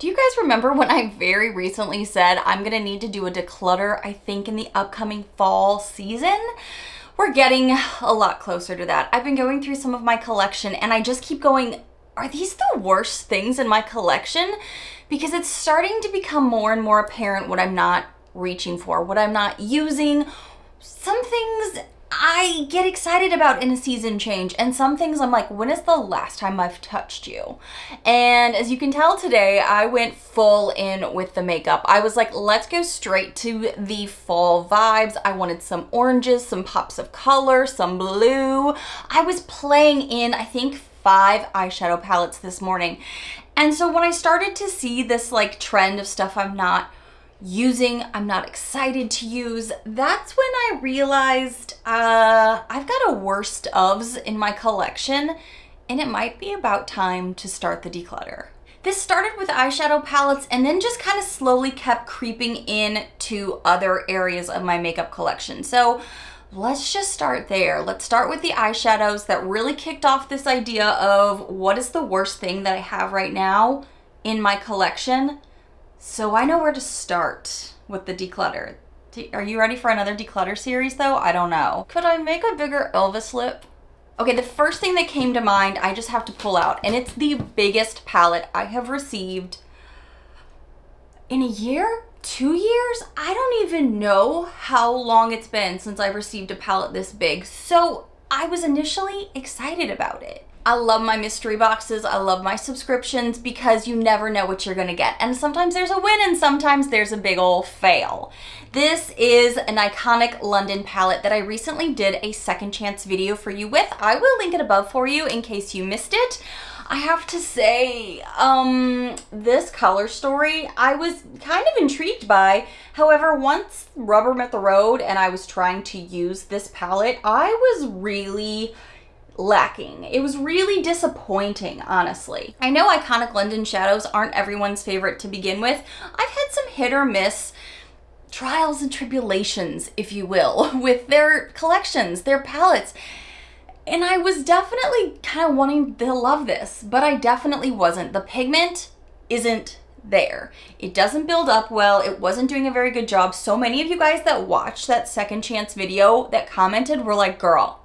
Do you guys remember when I very recently said I'm gonna need to do a declutter, I think, in the upcoming fall season? We're getting a lot closer to that. I've been going through some of my collection and I just keep going, are these the worst things in my collection? Because it's starting to become more and more apparent what I'm not reaching for, what I'm not using. Some things I get excited about in a season change, and some things I'm like, when is the last time I've touched you? And as you can tell today, I went full in with the makeup. I was like, let's go straight to the fall vibes. I wanted some oranges, some pops of color, some blue. I was playing in, I think, 5 eyeshadow palettes this morning. And so when I started to see this like trend of stuff I'm not using, I'm not excited to use, that's when I realized I've got a worst ofs in my collection and it might be about time to start the declutter. This started with eyeshadow palettes and then just kind of slowly kept creeping in to other areas of my makeup collection. So let's just start there. Let's start with the eyeshadows that really kicked off this idea of what is the worst thing that I have right now in my collection. So I know where to start with the declutter. Are you ready for another declutter series though? I don't know. Could I make a bigger Elvis lip? Okay, the first thing that came to mind, I just have to pull out, and it's the biggest palette I have received in a year, 2 years? I don't even know how long it's been since I've received a palette this big. So I was initially excited about it. I love my mystery boxes. I love my subscriptions because you never know what you're gonna get. And sometimes there's a win and sometimes there's a big old fail. This is an iconic London palette that I recently did a second chance video for you with. I will link it above for you in case you missed it. I have to say, this color story, I was kind of intrigued by. However, once rubber met the road and I was trying to use this palette, I was really lacking. It was really disappointing, honestly. I know iconic London shadows aren't everyone's favorite to begin with. I've had some hit or miss trials and tribulations, if you will, with their collections, their palettes. And I was definitely kind of wanting to love this, but I definitely wasn't. The pigment isn't there. It doesn't build up well. It wasn't doing a very good job. So many of you guys that watched that second chance video that commented were like, girl,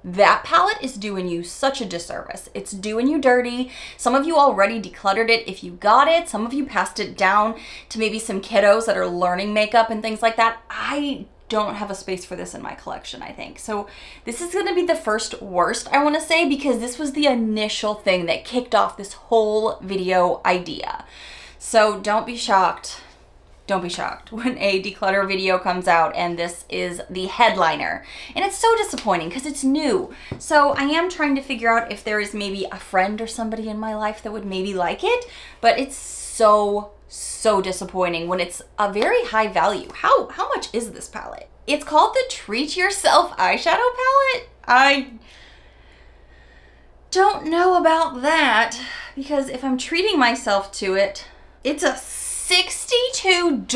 that palette is doing you such a disservice. It's doing you dirty. Some of you already decluttered it if you got it. Some of you passed it down to maybe some kiddos that are learning makeup and things like that. I don't have a space for this in my collection, I think. So this is gonna be the first worst, I wanna say, because this was the initial thing that kicked off this whole video idea. So don't be shocked. Don't be shocked when a declutter video comes out and this is the headliner. And it's so disappointing because it's new. So I am trying to figure out if there is maybe a friend or somebody in my life that would maybe like it, but it's so disappointing when it's a very high value. How much is this palette? It's called the Treat Yourself eyeshadow palette. I don't know about that because if I'm treating myself to it, it's a $62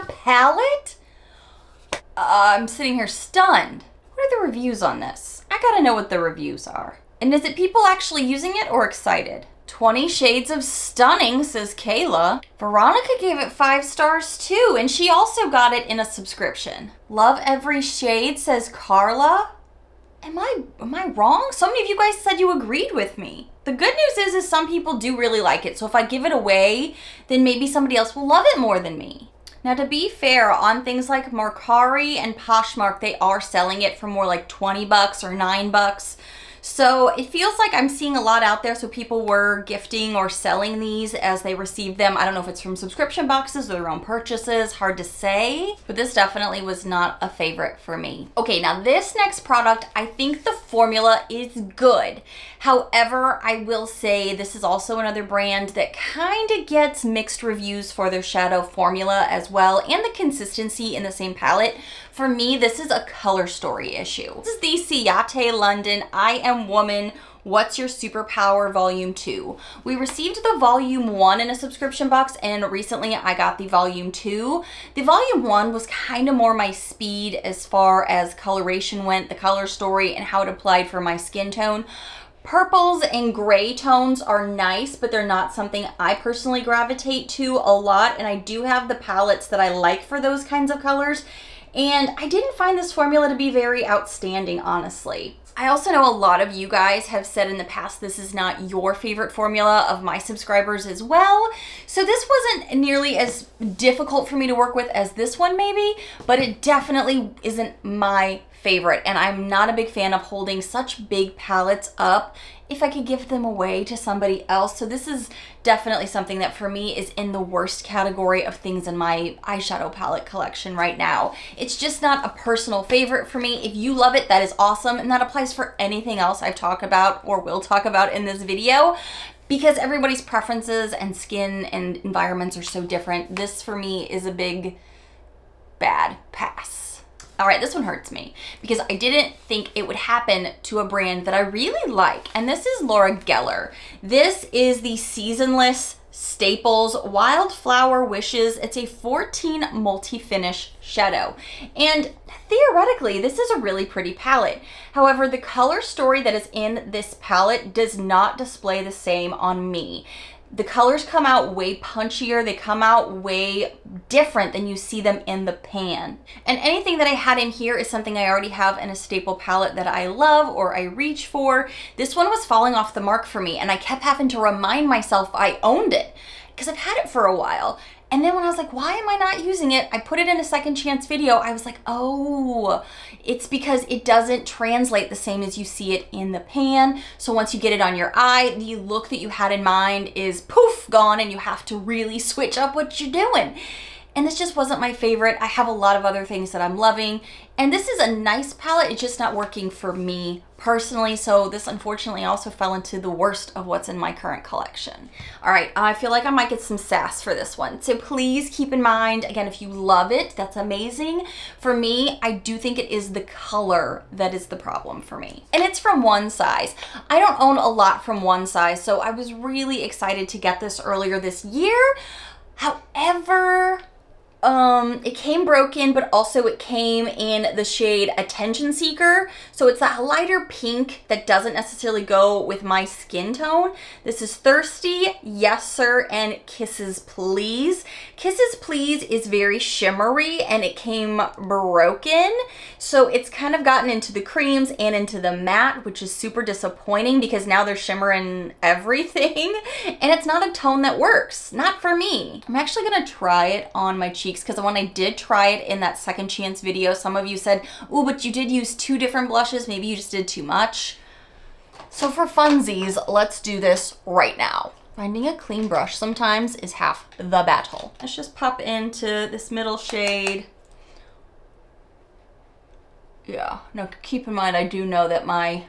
palette? I'm sitting here stunned. What are the reviews on this? I gotta know what the reviews are. And is it people actually using it or excited? 20 shades of stunning, says Kayla. Veronica gave it 5 stars too, and she also got it in a subscription. Love every shade, says Carla. Am I wrong? So many of you guys said you agreed with me. The good news is some people do really like it. So if I give it away, then maybe somebody else will love it more than me. Now, to be fair, on things like Mercari and Poshmark, they are selling it for more like 20 bucks or 9 bucks. So it feels like I'm seeing a lot out there. So people were gifting or selling these as they received them. I don't know if it's from subscription boxes or their own purchases, hard to say, but this definitely was not a favorite for me. Okay, now this next product, I think the formula is good. However, I will say this is also another brand that kind of gets mixed reviews for their shadow formula as well, and the consistency in the same palette. For me, this is a color story issue. This is the Catrice London I Am Woman What's Your Superpower Volume 2. We received the Volume 1 in a subscription box, and recently I got the Volume 2. The Volume 1 was kind of more my speed as far as coloration went, the color story, and how it applied for my skin tone. Purples and gray tones are nice, but they're not something I personally gravitate to a lot. And I do have the palettes that I like for those kinds of colors. And I didn't find this formula to be very outstanding, honestly. I also know a lot of you guys have said in the past this is not your favorite formula, of my subscribers as well. So this wasn't nearly as difficult for me to work with as this one maybe, but it definitely isn't my favorite. And I'm not a big fan of holding such big palettes up if I could give them away to somebody else. So this is definitely something that for me is in the worst category of things in my eyeshadow palette collection right now. It's just not a personal favorite for me. If you love it, that is awesome. And that applies for anything else I've talked about or will talk about in this video, because everybody's preferences and skin and environments are so different. This for me is a big bad pass. All right, this one hurts me because I didn't think it would happen to a brand that I really like, and this is Laura Geller. This is the Seasonless Staples Wildflower Wishes. It's a 14 multi-finish shadow, and theoretically, this is a really pretty palette. However, the color story that is in this palette does not display the same on me. The colors come out way punchier. They come out way different than you see them in the pan. And anything that I had in here is something I already have in a staple palette that I love or I reach for. This one was falling off the mark for me, and I kept having to remind myself I owned it because I've had it for a while. And then when I was like, why am I not using it? I put it in a second chance video. I was like, oh, it's because it doesn't translate the same as you see it in the pan. So once you get it on your eye, the look that you had in mind is poof, gone, and you have to really switch up what you're doing. And this just wasn't my favorite. I have a lot of other things that I'm loving. And this is a nice palette. It's just not working for me personally. So this unfortunately also fell into the worst of what's in my current collection. All right, I feel like I might get some sass for this one. So please keep in mind, again, if you love it, that's amazing. For me, I do think it is the color that is the problem for me. And it's from One Size. I don't own a lot from One Size, so I was really excited to get this earlier this year. However, it came broken, but also it came in the shade Attention Seeker. So it's that lighter pink that doesn't necessarily go with my skin tone. This is Thirsty, Yes Sir, and Kisses Please. Kisses Please is very shimmery and it came broken. So it's kind of gotten into the creams and into the matte, which is super disappointing because now they're shimmering everything. And it's not a tone that works, not for me. I'm actually gonna try it on my cheeks because when I did try it in that second chance video, some of you said, oh, but you did use 2 different blushes. Maybe you just did too much. So for funsies, let's do this right now. Finding a clean brush sometimes is half the battle. Let's just pop into this middle shade. Yeah, now keep in mind, I do know that my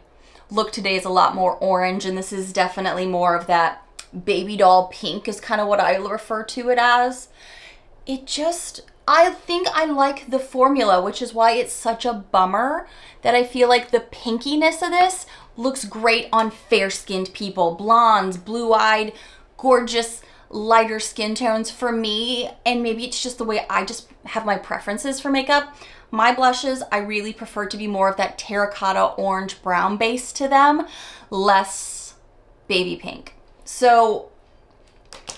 look today is a lot more orange, and this is definitely more of that baby doll pink is kind of what I refer to it as. I think I like the formula, which is why it's such a bummer that I feel like the pinkiness of this looks great on fair-skinned people, blondes, blue-eyed, gorgeous, lighter skin tones for me. And maybe it's just the way I just have my preferences for makeup. My blushes, I really prefer to be more of that terracotta orange brown base to them, less baby pink. So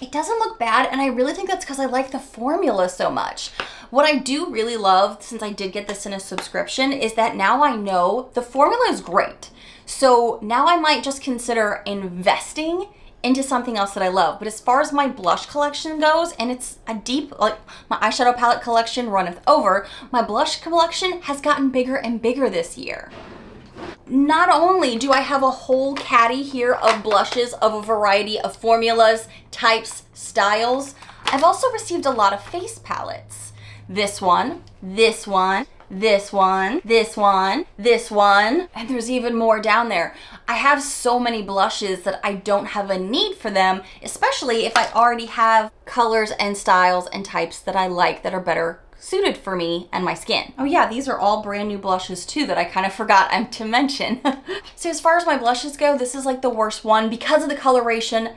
it doesn't look bad, and I really think that's because I like the formula so much. What I do really love, since I did get this in a subscription, is that now I know the formula is great. So now I might just consider investing into something else that I love. But as far as my blush collection goes, and it's a deep, like my eyeshadow palette collection runneth over, my blush collection has gotten bigger and bigger this year. Not only do I have a whole caddy here of blushes of a variety of formulas, types, styles, I've also received a lot of face palettes. This one, this one, this one, this one, this one, and there's even more down there. I have so many blushes that I don't have a need for them, especially if I already have colors and styles and types that I like that are better suited for me and my skin. Oh yeah, these are all brand new blushes too that I kind of forgot to mention. So as far as my blushes go, this is like the worst one because of the coloration.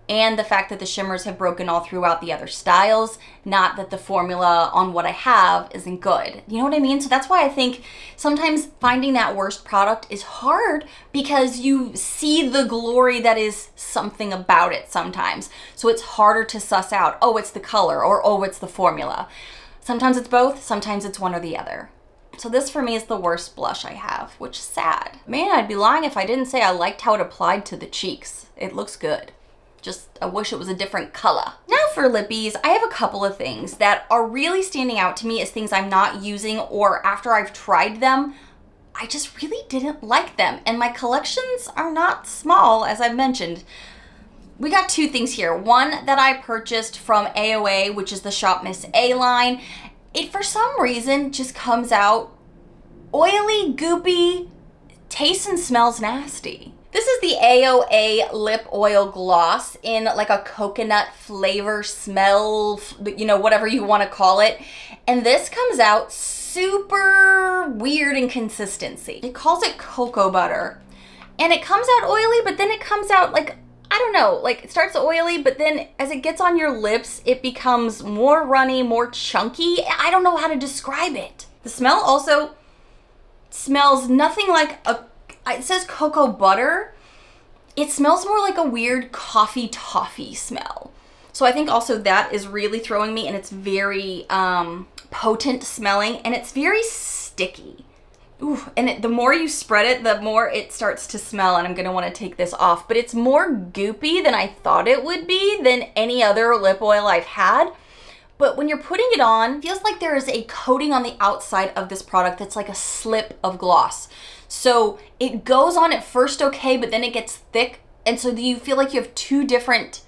and the fact that the shimmers have broken all throughout the other styles, not that the formula on what I have isn't good. You know what I mean? So that's why I think sometimes finding that worst product is hard, because you see the glory that is something about it sometimes. So it's harder to suss out, oh, it's the color, or oh, it's the formula. Sometimes it's both, sometimes it's one or the other. So this for me is the worst blush I have, which is sad. Man, I'd be lying if I didn't say I liked how it applied to the cheeks. It looks good. Just, I wish it was a different color. Now for lippies, I have a couple of things that are really standing out to me as things I'm not using, or after I've tried them, I just really didn't like them. And my collections are not small, as I've mentioned. We got two things here. One that I purchased from AOA, which is the Shop Miss A line. It, for some reason, just comes out oily, goopy, tastes and smells nasty. This is the AOA Lip Oil Gloss in like a coconut flavor smell, you know, whatever you want to call it. And this comes out super weird in consistency. It calls it cocoa butter. And it comes out oily, but then it comes out like, I don't know, like it starts oily, but then as it gets on your lips, it becomes more runny, more chunky. I don't know how to describe it. The smell also smells nothing like it says cocoa butter. It smells more like a weird coffee toffee smell. So I think also that is really throwing me, and it's very potent smelling, and it's very sticky. Ooh, and the more you spread it, the more it starts to smell, and I'm gonna wanna take this off. But it's more goopy than I thought it would be than any other lip oil I've had. But when you're putting it on, it feels like there is a coating on the outside of this product that's like a slip of gloss. So it goes on at first okay, but then it gets thick. And so you feel like you have two different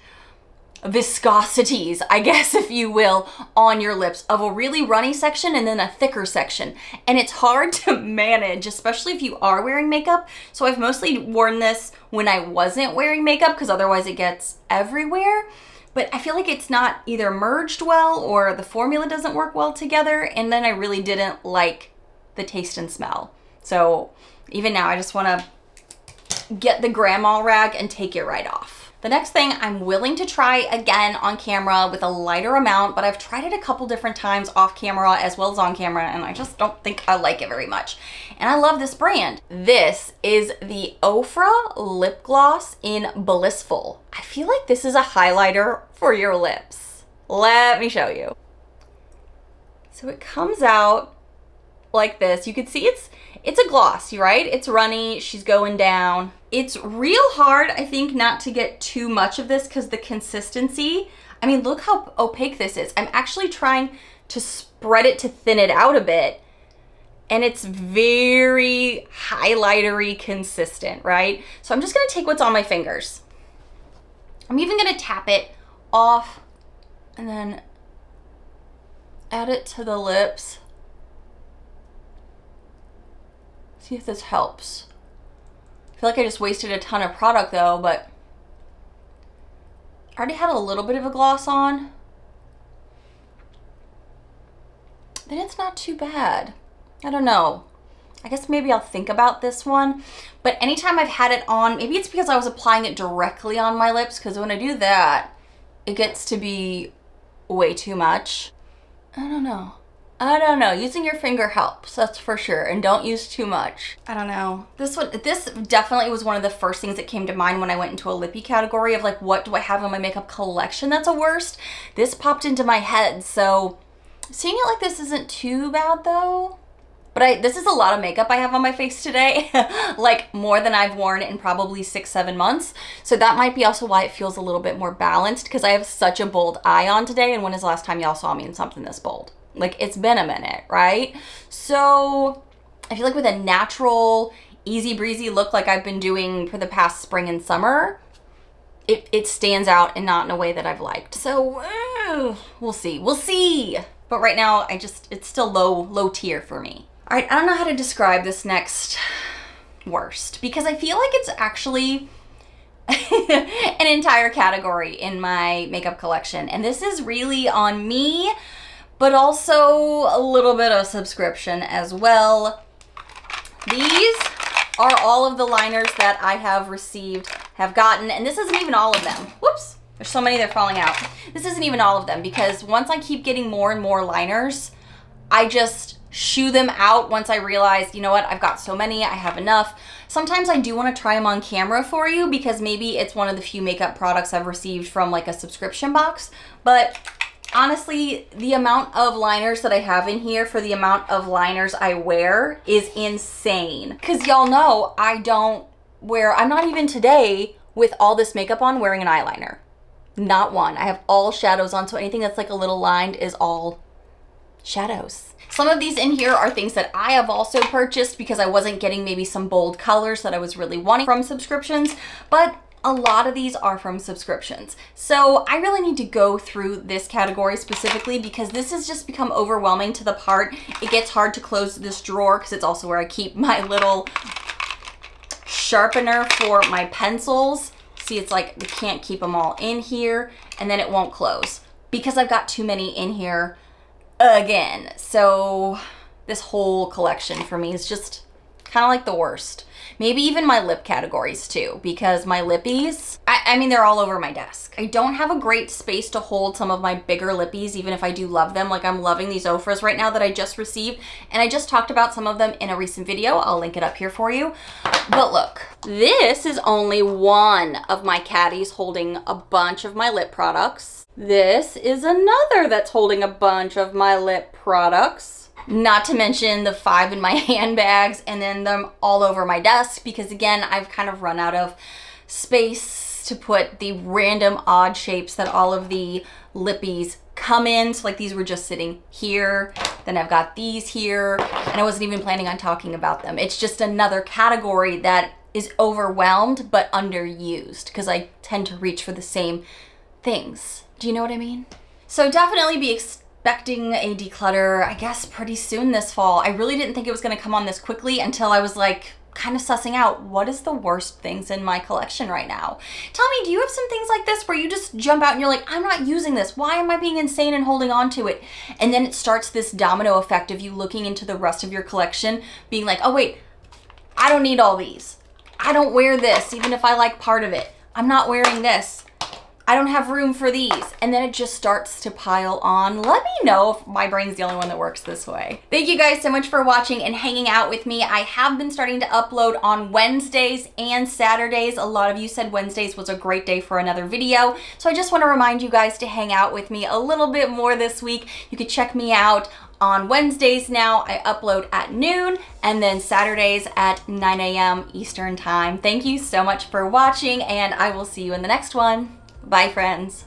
viscosities, I guess, if you will, on your lips, of a really runny section and then a thicker section. And it's hard to manage, especially if you are wearing makeup. So I've mostly worn this when I wasn't wearing makeup, because otherwise it gets everywhere. But I feel like it's not either merged well or the formula doesn't work well together. And then I really didn't like the taste and smell. So even now, I just want to get the grandma rag and take it right off. The next thing I'm willing to try again on camera with a lighter amount, but I've tried it a couple different times off camera as well as on camera, and I just don't think I like it very much. And I love this brand. This is the Ofra lip gloss in Blissful. I feel like this is a highlighter for your lips. Let me show you. So it comes out like this. You can see it's a gloss, right? It's runny, she's going down. It's real hard, I think, not to get too much of this, because the consistency, I mean, look how opaque this is. I'm actually trying to spread it to thin it out a bit, and it's very highlightery consistent, right? So I'm just gonna take what's on my fingers. I'm even gonna tap it off and then add it to the lips. See if this helps. I feel like I just wasted a ton of product though, but I already had a little bit of a gloss on. Then it's not too bad. I don't know. I guess maybe I'll think about this one. But anytime I've had it on, maybe it's because I was applying it directly on my lips, because when I do that, it gets to be way too much. I don't know. Using your finger helps, that's for sure, and don't use too much. I don't know. This definitely was one of the first things that came to mind when I went into a lippy category of like, what do I have in my makeup collection that's a worst? This popped into my head, so seeing it like this isn't too bad though. But this is a lot of makeup I have on my face today, like more than I've worn in probably 6-7 months. So that might be also why it feels a little bit more balanced, because I have such a bold eye on today, and when is the last time y'all saw me in something this bold? Like, it's been a minute, right? So I feel like with a natural, easy breezy look like I've been doing for the past spring and summer, it stands out, and not in a way that I've liked. So we'll see. But right now, it's still low tier for me. All right, I don't know how to describe this next worst, because I feel like it's actually an entire category in my makeup collection. And this is really on me, but also a little bit of subscription as well. These are all of the liners that I have gotten, and this isn't even all of them. Whoops, There's so many that are falling out. This isn't even all of them because once I keep getting more and more liners, I just shoo them out once I realize, you know what, I've got so many, I have enough. Sometimes I do want to try them on camera for you because maybe it's one of the few makeup products I've received from like a subscription box. But honestly, the amount of liners that I have in here for the amount of liners I wear is insane. Because y'all know I'm not even today with all this makeup on wearing an eyeliner. Not one. I have all shadows on, so anything that's like a little lined is all shadows. Some of these in here are things that I have also purchased because I wasn't getting maybe some bold colors that I was really wanting from subscriptions, but a lot of these are from subscriptions. So I really need to go through this category specifically because this has just become overwhelming to the part it gets hard to close this drawer because it's also where I keep my little sharpener for my pencils. See, it's like we can't keep them all in here and then it won't close because I've got too many in here again. So this whole collection for me is just kind of like the worst. Maybe even my lip categories too, because my lippies, I mean, they're all over my desk. I don't have a great space to hold some of my bigger lippies, even if I do love them. Like I'm loving these Ofras right now that I just received, and I just talked about some of them in a recent video. I'll link it up here for you. But look, this is only one of my caddies holding a bunch of my lip products. This is another that's holding a bunch of my lip products. Not to mention the 5 in my handbags and then them all over my desk because again, I've kind of run out of space to put the random odd shapes that all of the lippies come in. So like these were just sitting here, then I've got these here, and I wasn't even planning on talking about them. It's just another category that is overwhelmed but underused because I tend to reach for the same things. Do you know what I mean? So definitely be expecting a declutter, I guess, pretty soon this fall. I really didn't think it was going to come on this quickly until I was like kind of sussing out what is the worst things in my collection right now. Tell me, do you have some things like this where you just jump out and you're like, I'm not using this. Why am I being insane and holding on to it? And then it starts this domino effect of you looking into the rest of your collection, being like, oh wait, I don't need all these. I don't wear this, even if I like part of it. I'm not wearing this. I don't have room for these. And then it just starts to pile on. Let me know if my brain's the only one that works this way. Thank you guys so much for watching and hanging out with me. I have been starting to upload on Wednesdays and Saturdays. A lot of you said Wednesdays was a great day for another video. So I just want to remind you guys to hang out with me a little bit more this week. You could check me out on Wednesdays now. I upload at noon and then Saturdays at 9 a.m. Eastern time. Thank you so much for watching and I will see you in the next one. Bye, friends.